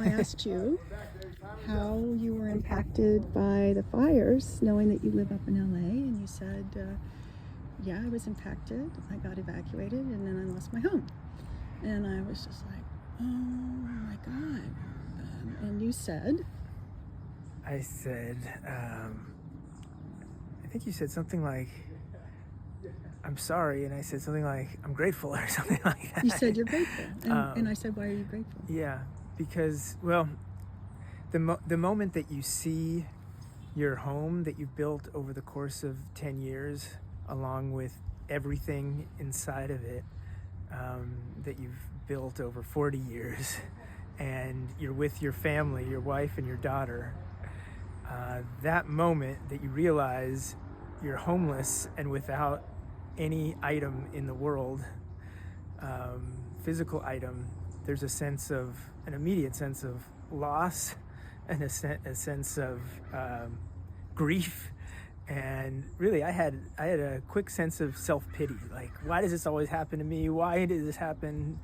I asked you how you were impacted by the fires, knowing that you live up in LA, and you said, yeah, I was impacted. I got evacuated, and then I lost my home. And I was just like, oh my God. And you said, I said, I think you said something like, I'm sorry, and I said something like, I'm grateful, or something like that. You said you're grateful. And I said, why are you grateful? Yeah, because, well, the moment that you see your home that you've built over the course of 10 years, along with everything inside of it that you've built over 40 years, and you're with your family, your wife and your daughter, that moment that you realize you're homeless and without any item in the world, physical item, there's an immediate sense of loss and a sense of grief. And really, I had a quick sense of self-pity. Like, why does this always happen to me? Why did this happen?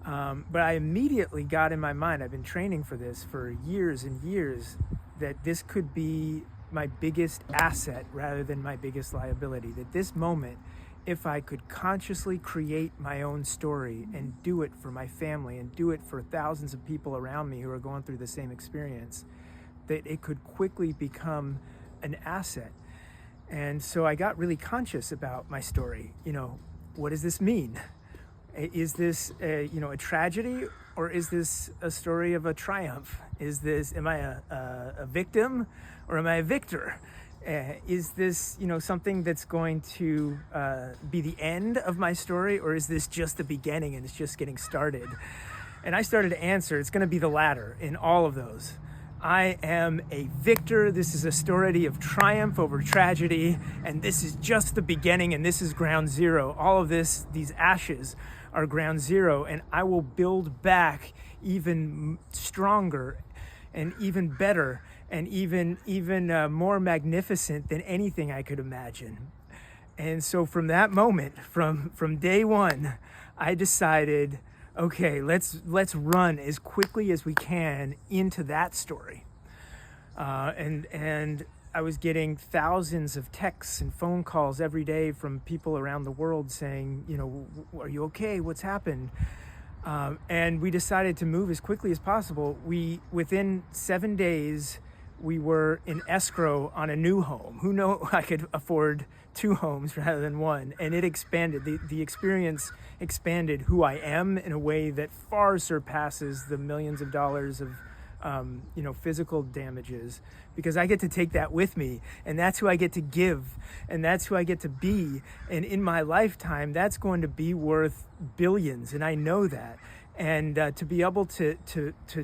But I immediately got in my mind, I've been training for this for years and years, that this could be my biggest asset rather than my biggest liability. That this moment, if I could consciously create my own story and do it for my family and do it for thousands of people around me who are going through the same experience, that it could quickly become an asset. And so I got really conscious about my story. What does this mean? Is this a tragedy, or is this a story of a triumph? Am I a victim, or am I a victor? Is this something that's going to be the end of my story, or is this just the beginning and it's just getting started? And I started to answer, it's going to be the latter in all of those. I am a victor. This is a story of triumph over tragedy, and this is just the beginning, and this is ground zero. All of these ashes are ground zero, and I will build back even stronger and even better and even more magnificent than anything I could imagine. And so from that moment, from day one, I decided, okay, let's run as quickly as we can into that story. And I was getting thousands of texts and phone calls every day from people around the world saying, are you okay? What's happened? And we decided to move as quickly as possible. Within 7 days, we were in escrow on a new home. Who knew I could afford 2 homes rather than 1? And it expanded. The experience expanded who I am in a way that far surpasses the millions of dollars of physical damages, because I get to take that with me, and that's who I get to give, and that's who I get to be. And in my lifetime, that's going to be worth billions, and I know that. And to be able to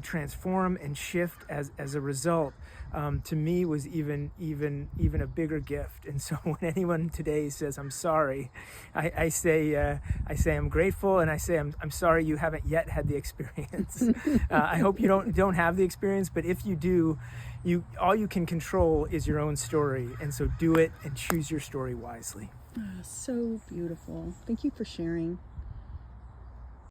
transform and shift as a result, to me was even a bigger gift. And so when anyone today says I'm sorry, I say I'm grateful, and I say I'm sorry you haven't yet had the experience. I hope you don't have the experience, but if you do, all you can control is your own story, and so do it and choose your story wisely. So beautiful. Thank you for sharing.